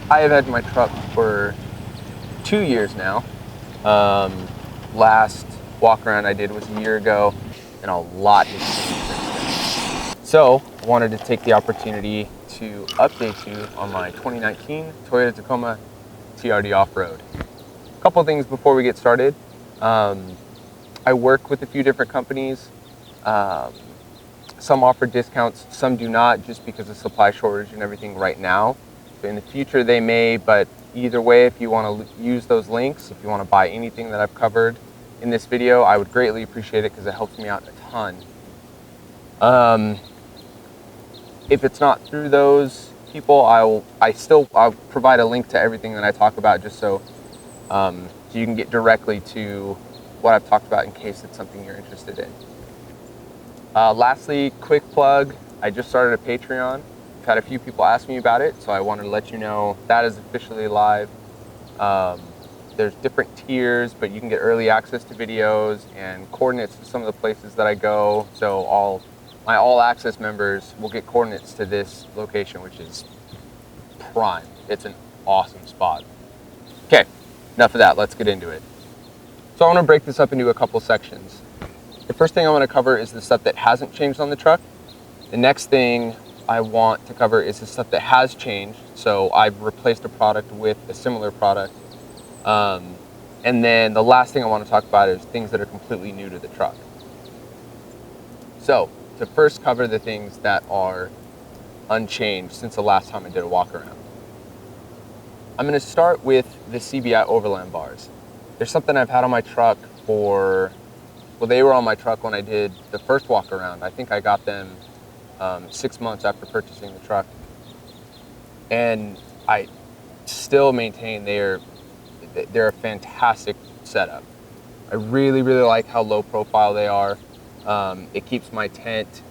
I have had my truck for 2 years now. Last walk around I did was a year ago, and a lot has changed since then. So I wanted to take the opportunity to update you on my 2019 Toyota Tacoma TRD off-road. A couple things before we get started. I work with a few different companies. Some offer discounts, some do not, just because of supply shortage and everything right now. So in the future they may, but either way, if you want to use those links, if you want to buy anything that I've covered in this video, I would greatly appreciate it because it helps me out a ton. If it's not through those people, I'll provide a link to everything that I talk about, just so you can get directly to what I've talked about in case it's something you're interested in. Lastly, quick plug, I just started a Patreon. I've had a few people ask me about it, so I wanted to let you know that is officially live. There's different tiers, but you can get early access to videos and coordinates to some of the places that I go. So my all access members will get coordinates to this location, which is prime. It's an awesome spot. Okay, enough of that, let's get into it. So I want to break this up into a couple sections. The first thing I want to cover is the stuff that hasn't changed on the truck. The next thing I want to cover is the stuff that has changed. So I've replaced a product with a similar product. And then the last thing I want to talk about is things that are completely new to the truck. So to first cover the things that are unchanged since the last time I did a walk around. I'm going to start with the CBI Overland bars. There's something I've had on my truck they were on my truck when I did the first walk around. I think I got them 6 months after purchasing the truck. And I still maintain they're a fantastic setup. I really, really like how low profile they are. It keeps my tent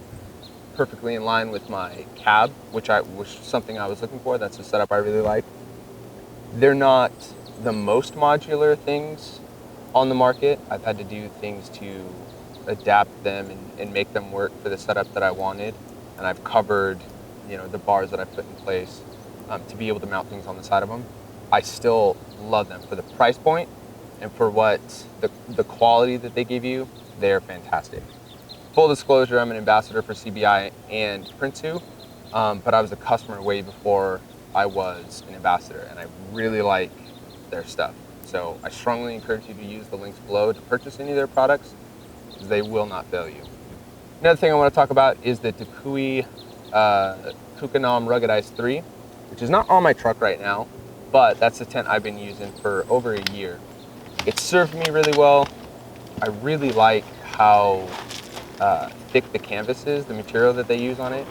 perfectly in line with my cab, which was something I was looking for. That's a setup I really like. They're not the most modular things on the market. I've had to do things to adapt them and make them work for the setup that I wanted. And I've covered, the bars that I put in place to be able to mount things on the side of them. I still love them for the price point and for what the quality that they give you. They're fantastic. Full disclosure, I'm an ambassador for CBI and Prinsu, but I was a customer way before I was an ambassador, and I really like their stuff. So I strongly encourage you to use the links below to purchase any of their products, because they will not fail you. Another thing I want to talk about is the Takui Kukanam Ruggedized 3, which is not on my truck right now, but that's the tent I've been using for over a year. It served me really well. I really like how thick the canvas is, the material that they use on it,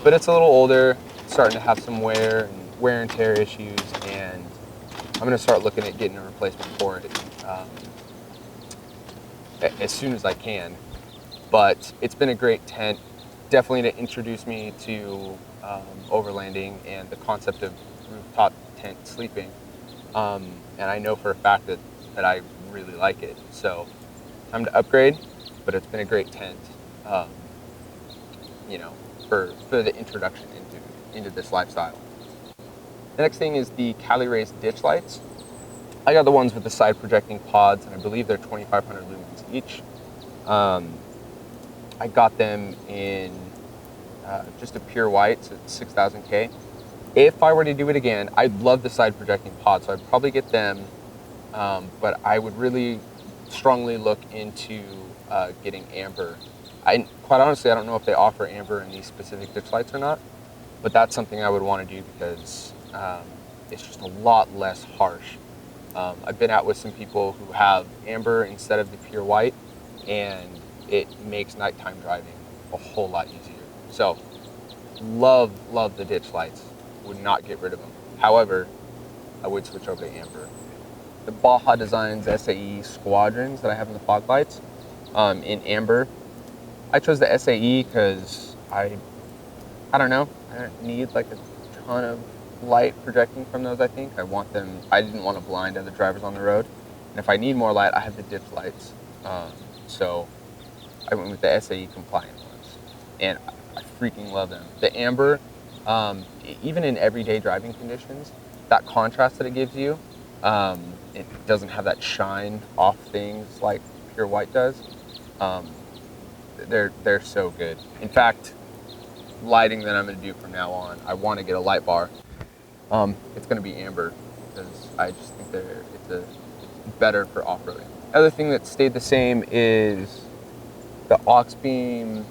but it's a little older, it's starting to have some wear and tear issues, and I'm going to start looking at getting a replacement for it as soon as I can. But it's been a great tent, definitely to introduce me to overlanding and the concept of rooftop tent sleeping. And I know for a fact that I really like it. So time to upgrade, but it's been a great tent, for the introduction into this lifestyle. The next thing is the Cali-Raised ditch lights. I got the ones with the side projecting pods, and I believe they're 2,500 lumens each. I got them in just a pure white, so it's 6,000 K. If I were to do it again, I'd love the side projecting pods, so I'd probably get them, but I would really strongly look into getting amber. Quite honestly, I don't know if they offer amber in these specific ditch lights or not, but that's something I would want to do because it's just a lot less harsh. I've been out with some people who have amber instead of the pure white, and it makes nighttime driving a whole lot easier. So, love the ditch lights. Would not get rid of them. However, I would switch over to amber. The Baja Designs SAE Squadrons that I have in the fog lights in amber. I chose the SAE because I don't know. I don't need like a ton of light projecting from those. I didn't want to blind other drivers on the road. And if I need more light, I have the ditch lights. So I went with the SAE compliant ones, and I freaking love them. The amber, even in everyday driving conditions, that contrast that it gives you. It doesn't have that shine off things like pure white does. They're so good. In fact, lighting that I'm going to do from now on, I want to get a light bar. It's going to be amber because I just think it's better for off-roading. Other thing that stayed the same is the aux beam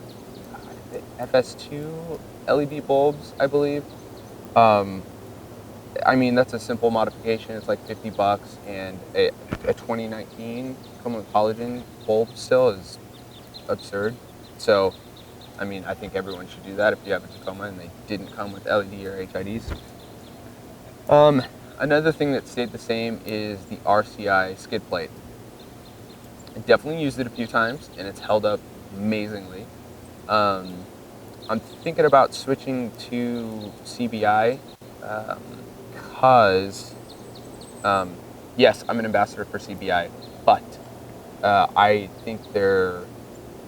FS2 LED bulbs, I believe. I mean, that's a simple modification. It's like $50, and a 2019 Tacoma with halogen bulb still is absurd. So, I mean, I think everyone should do that if you have a Tacoma and they didn't come with LED or HIDs. Another thing that stayed the same is the RCI skid plate. I definitely used it a few times, and it's held up amazingly. I'm thinking about switching to CBI because, yes, I'm an ambassador for CBI, but I think their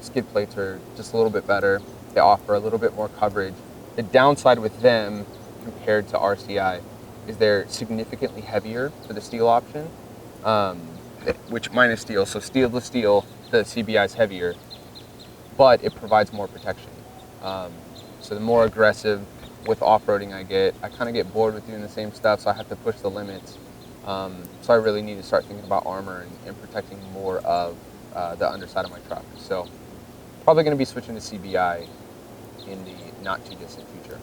skid plates are just a little bit better. They offer a little bit more coverage. The downside with them compared to RCI is they're significantly heavier for the steel option, which mine is steel, so steel to steel, the CBI is heavier, but it provides more protection. So the more aggressive with off-roading I get, I kind of get bored with doing the same stuff, so I have to push the limits. So I really need to start thinking about armor and protecting more of the underside of my truck. So probably going to be switching to CBI in the not too distant future.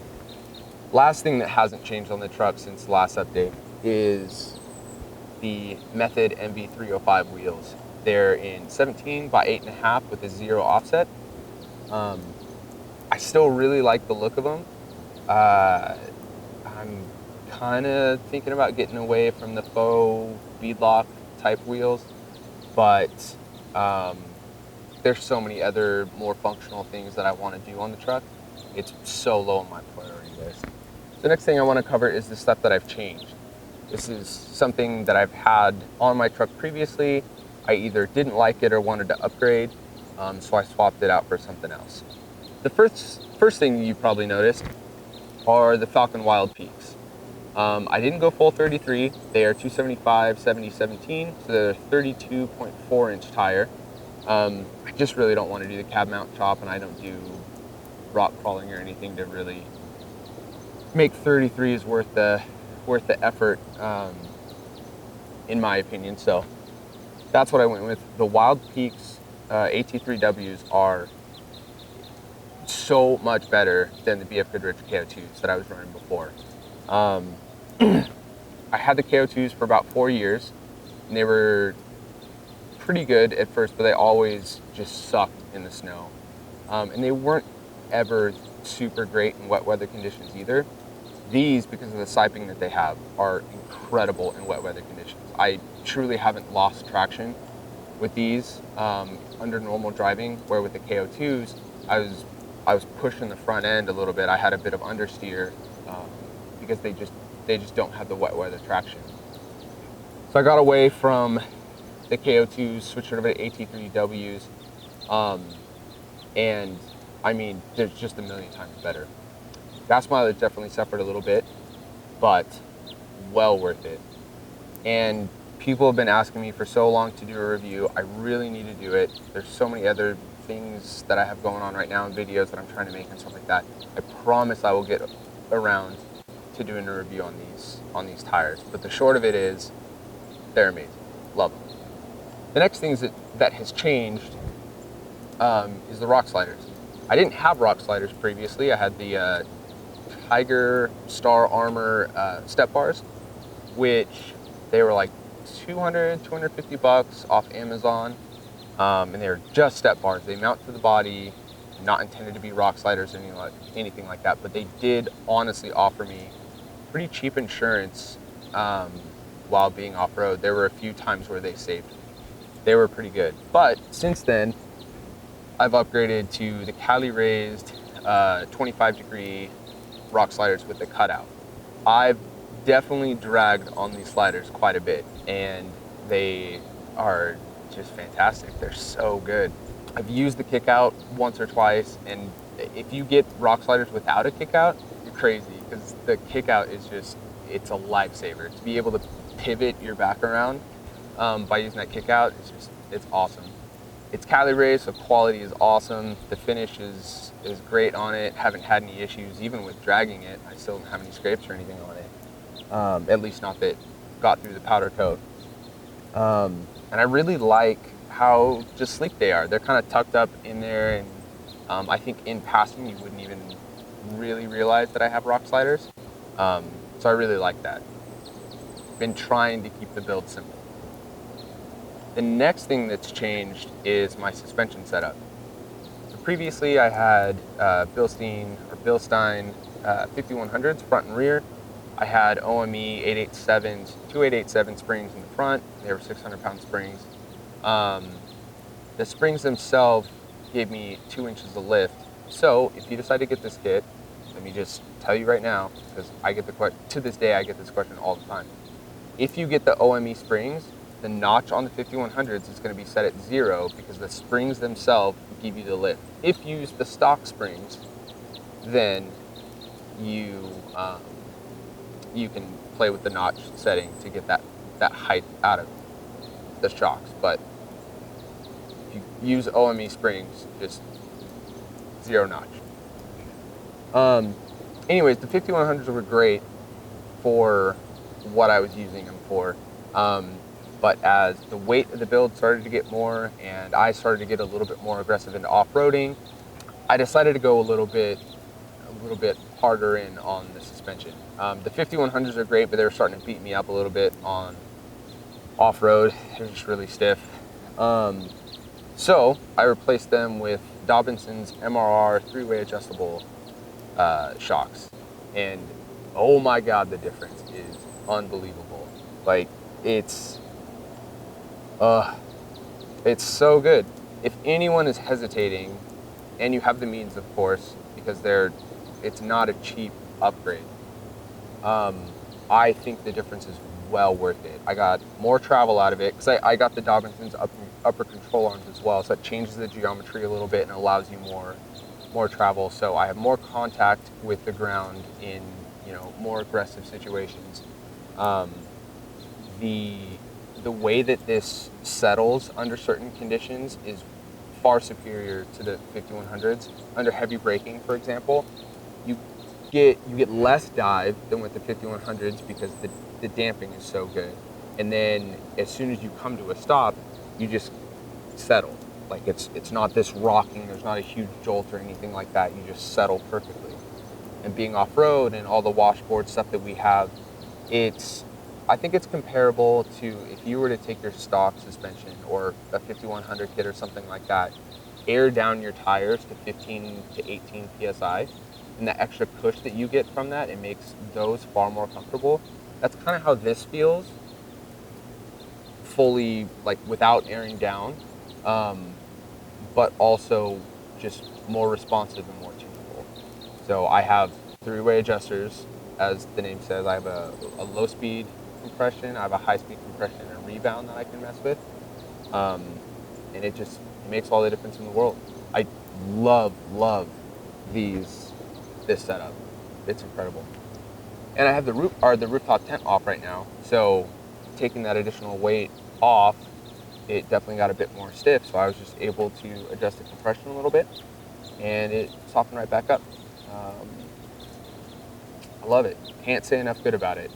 Last thing that hasn't changed on the truck since the last update is the Method MV305 wheels. They're in 17 by 8.5 with a 0 offset. I still really like the look of them. I'm kind of thinking about getting away from the faux beadlock type wheels, but there's so many other more functional things that I want to do on the truck. It's so low on my priority list. The next thing I want to cover is the stuff that I've changed. This is something that I've had on my truck previously. I either didn't like it or wanted to upgrade, so I swapped it out for something else. The first thing you probably noticed are the Falcon Wild Peaks. I didn't go full 33. They are 275 70/17, so they're 32.4 inch tire. I just really don't want to do the cab mount chop, and I don't do rock crawling or anything to really make 33s worth the effort, in my opinion. So that's what I went with. The Wild Peaks AT3Ws are so much better than the BF Goodrich KO2s that I was running before. I had the KO2s for about 4 years, and they were pretty good at first, but they always just sucked in the snow. And they weren't ever super great in wet weather conditions either. These, because of the siping that they have, are incredible in wet weather conditions. I truly haven't lost traction with these under normal driving, where with the KO2s, I was pushing the front end a little bit. I had a bit of understeer because they just don't have the wet weather traction. So I got away from the KO2s, switched over to AT3Ws, and I mean, they're just a million times better. Gas mileage definitely suffered a little bit, but well worth it. And people have been asking me for so long to do a review. I really need to do it. There's so many other things that I have going on right now and videos that I'm trying to make and stuff like that. I promise I will get around to doing a review on these tires. But the short of it is, they're amazing. Love them. The next thing that has changed is the rock sliders. I didn't have rock sliders previously. I had the Tiger Star Armor step bars, which they were like $250 off Amazon, and they were just step bars. They mount to the body, not intended to be rock sliders or anything like that, but they did honestly offer me pretty cheap insurance while being off-road. There were a few times where they saved me. They were pretty good. But since then, I've upgraded to the Cali-Raised 25-degree rock sliders with the cutout. I've definitely dragged on these sliders quite a bit, and they are just fantastic. They're so good. I've used the kick out once or twice, and if you get rock sliders without a kick out, you're crazy, because the kick out is just, it's a lifesaver. To be able to pivot your back around by using that kick out, it's awesome. It's Cali-Raised, so quality is awesome. The finish is great on it. Haven't had any issues, even with dragging it. I still don't have any scrapes or anything on it. At least not that got through the powder coat. And I really like how just sleek they are. They're kind of tucked up in there, and I think in passing you wouldn't even really realize that I have rock sliders. So I really like that. Been trying to keep the build simple. The next thing that's changed is my suspension setup. So previously I had Bilstein 5100s front and rear. I had OME 887s, two 887 springs in the front. They were 600-pound springs. The springs themselves gave me 2 inches of lift. So if you decide to get this kit, let me just tell you right now, because I get the question, to this day I get this question all the time. If you get the OME springs, the notch on the 5100s is going to be set at 0 because the springs themselves give you the lift. If you use the stock springs, then you can play with the notch setting to get that height out of the shocks. But if you use OME springs, just 0 notch. Anyways, the 5100s were great for what I was using them for. But as the weight of the build started to get more and I started to get a little bit more aggressive into off-roading, I decided to go a little bit harder in on the suspension. The 5100s are great, but they were starting to beat me up a little bit on off-road. They're just really stiff. So I replaced them with Dobinson's MRR 3-way adjustable shocks. And oh my God, the difference is unbelievable. Like, it's so good. If anyone is hesitating, and you have the means, of course, because it's not a cheap upgrade, I think the difference is well worth it. I got more travel out of it, because I got the Dobinson's upper control arms as well, so it changes the geometry a little bit and allows you more travel. So I have more contact with the ground in, more aggressive situations. The way that this settles under certain conditions is far superior to the 5100s. Under heavy braking, for example, you get less dive than with the 5100s because the damping is so good. And then as soon as you come to a stop, you just settle. Like it's not this rocking, there's not a huge jolt or anything like that. You just settle perfectly. And being off-road and all the washboard stuff that we have, I think it's comparable to if you were to take your stock suspension or a 5100 kit or something like that, air down your tires to 15 to 18 PSI, and the extra push that you get from that, it makes those far more comfortable. That's kind of how this feels, fully, like without airing down, but also just more responsive and more tunable. So I have 3-way adjusters, as the name says. I have a low speed compression, I have a high speed compression and rebound that I can mess with, and it makes all the difference in the world. I love this setup. It's incredible. And I have the rooftop tent off right now, so taking that additional weight off, it definitely got a bit more stiff, so I was just able to adjust the compression a little bit and it softened right back up. I love it. Can't say enough good about it.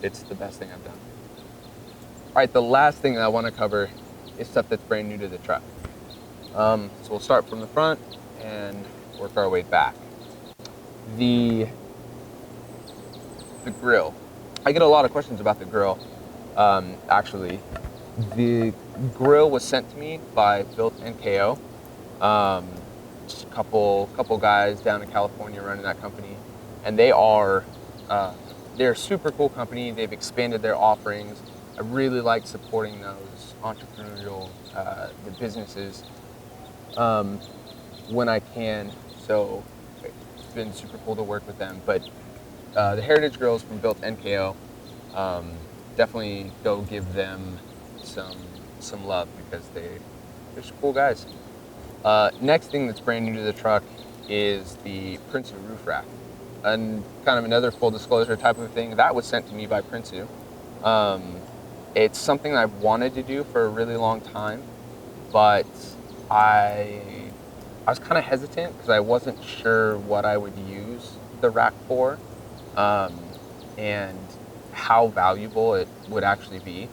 It's the best thing I've done. All right, the last thing that I want to cover is stuff that's brand new to the truck. So we'll start from the front and work our way back. The grill. I get a lot of questions about the grill. Actually, the grill was sent to me by Built NKO. Just a couple guys down in California running that company, and they're a super cool company. They've expanded their offerings. I really like supporting those entrepreneurial businesses when I can. So it's been super cool to work with them. But the Heritage Grills from Built NKO, definitely go give them some love because they're some cool guys. Next thing that's brand new to the truck is the Prince of Roof Rack. and kind of another full disclosure type of thing, that was sent to me by Prinsu. It's something I've wanted to do for a really long time, but I was kind of hesitant because I wasn't sure what I would use the rack for, and how valuable it would actually be.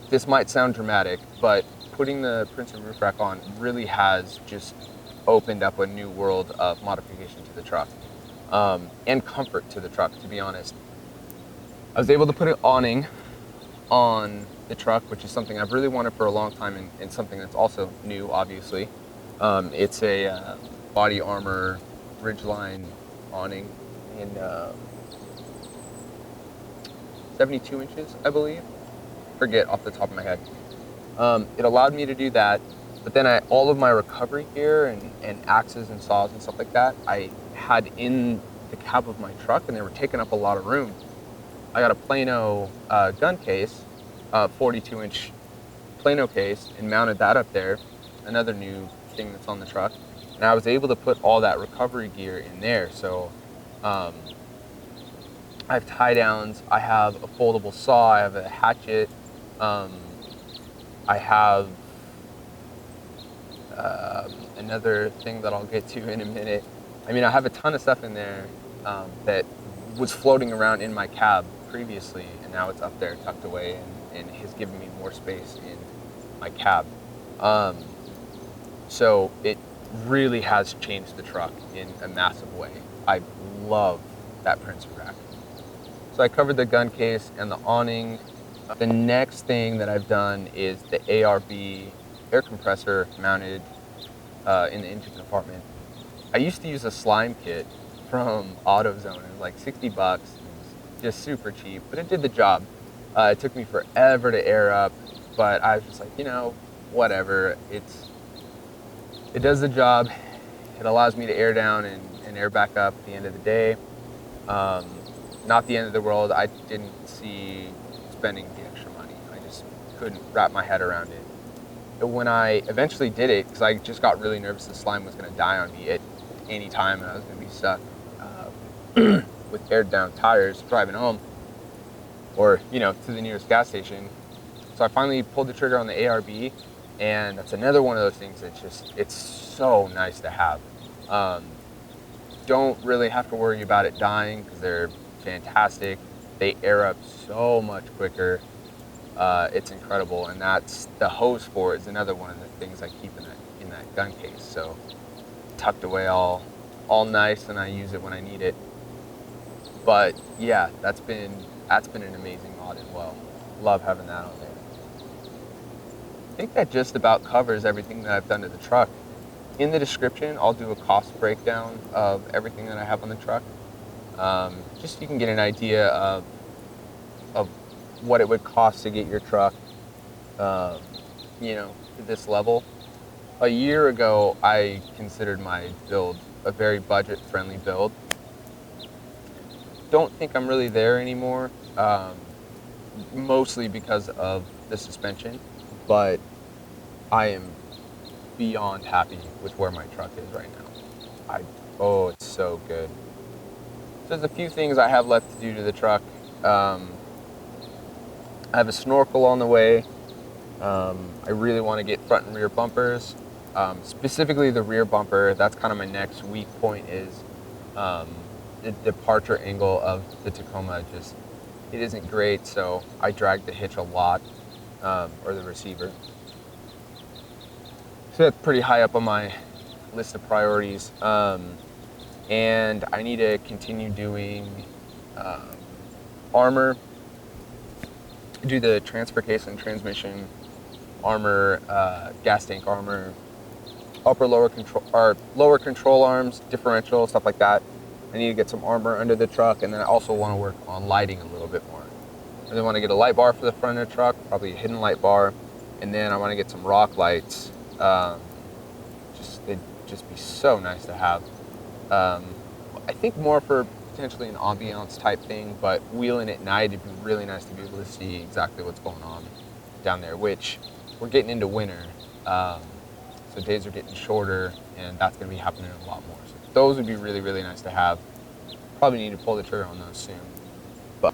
This might sound dramatic, but putting the Prinsu roof rack on really has just opened up a new world of modification to the truck, and comfort to the truck, to be honest. I was able to put an awning on the truck, which is something I've really wanted for a long time, and something that's also new, obviously. It's a body armor ridgeline awning in 72 inches, I believe. Forget off the top of my head. It allowed me to do that, but then all of my recovery gear and axes and saws and stuff like that, I had in the cab of my truck, and they were taking up a lot of room. I got a Plano gun case, 42-inch Plano case, and mounted that up there, another new thing that's on the truck. And I was able to put all that recovery gear in there. So I have tie downs, I have a foldable saw, I have a hatchet, I have another thing that I'll get to in a minute. I mean, I have a ton of stuff in there that was floating around in my cab previously, and now it's up there tucked away and has given me more space in my cab. So it really has changed the truck in a massive way. I love that Prinsu rack. So I covered the gun case and the awning. The next thing that I've done is the ARB air compressor mounted in the engine compartment. I used to use a slime kit from AutoZone. It was like 60 bucks. It was just super cheap, but it did the job. It took me forever to air up, but I was just like, whatever. It does the job. It allows me to air down and air back up at the end of the day. Not the end of the world. I didn't see spending the extra money. I just couldn't wrap my head around it. When I eventually did it, because I just got really nervous the slime was going to die on me at any time, and I was going to be stuck with aired down tires driving home, or to the nearest gas station. So I finally pulled the trigger on the ARB, and that's another one of those things that's it's so nice to have. Don't really have to worry about it dying because they're fantastic. They air up so much quicker. It's incredible, and that's the hose for it is another one of the things I keep in that gun case. So tucked away all nice, and I use it when I need it. But yeah, that's been an amazing mod as well. Love having that on there. I think that just about covers everything that I've done to the truck. In the description, I'll do a cost breakdown of everything that I have on the truck. Just so you can get an idea of what it would cost to get your truck, to this level. A year ago, I considered my build a very budget-friendly build. Don't think I'm really there anymore, mostly because of the suspension, but I am beyond happy with where my truck is right now. It's so good. So there's a few things I have left to do to the truck. I have a snorkel on the way. I really want to get front and rear bumpers. Specifically the rear bumper, that's kind of my next weak point is the departure angle of the Tacoma. It isn't great, so I drag the hitch a lot, or the receiver. So that's pretty high up on my list of priorities. And I need to continue doing armor, do the transfer case and transmission armor, gas tank armor, lower control arms, differential, stuff like that. I need to get some armor under the truck, and then I also want to work on lighting a little bit more. I really want to get a light bar for the front of the truck, probably a hidden light bar, and then I want to get some rock lights. They'd just be so nice to have. I think more for potentially an ambiance type thing, but wheeling at night, it'd be really nice to be able to see exactly what's going on down there, which we're getting into winter. So days are getting shorter, and that's going to be happening a lot more. So those would be really, really nice to have. Probably need to pull the trigger on those soon. But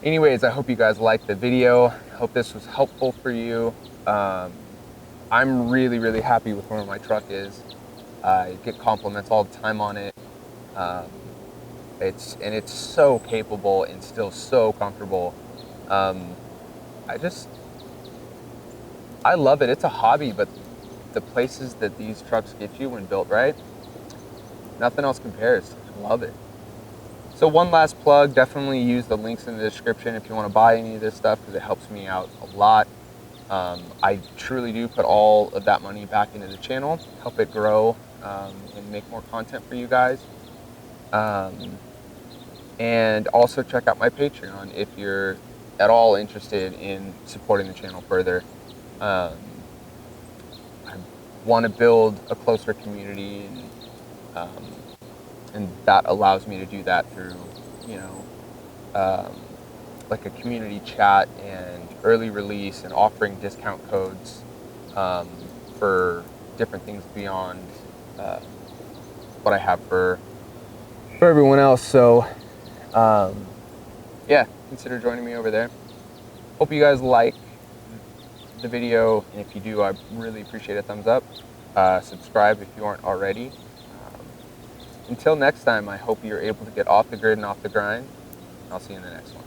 anyways, I hope you guys liked the video. I hope this was helpful for you. I'm really, really happy with where my truck is. I get compliments all the time on it. It's so capable and still so comfortable. I love it. It's a hobby, but the places that these trucks get you when built right, nothing else compares. I love it. So one last plug, definitely use the links in the description if you want to buy any of this stuff, because it helps me out a lot. I truly do put all of that money back into the channel, help it grow, and make more content for you guys. And also check out my Patreon if you're at all interested in supporting the channel further. I want to build a closer community, and that allows me to do that through, like a community chat and early release and offering discount codes for different things beyond what I have for everyone else. So yeah, consider joining me over there. Hope you guys like the video, and if you do, I really appreciate a thumbs up. Subscribe if you aren't already. Until next time, I hope you're able to get off the grid and off the grind. I'll see you in the next one.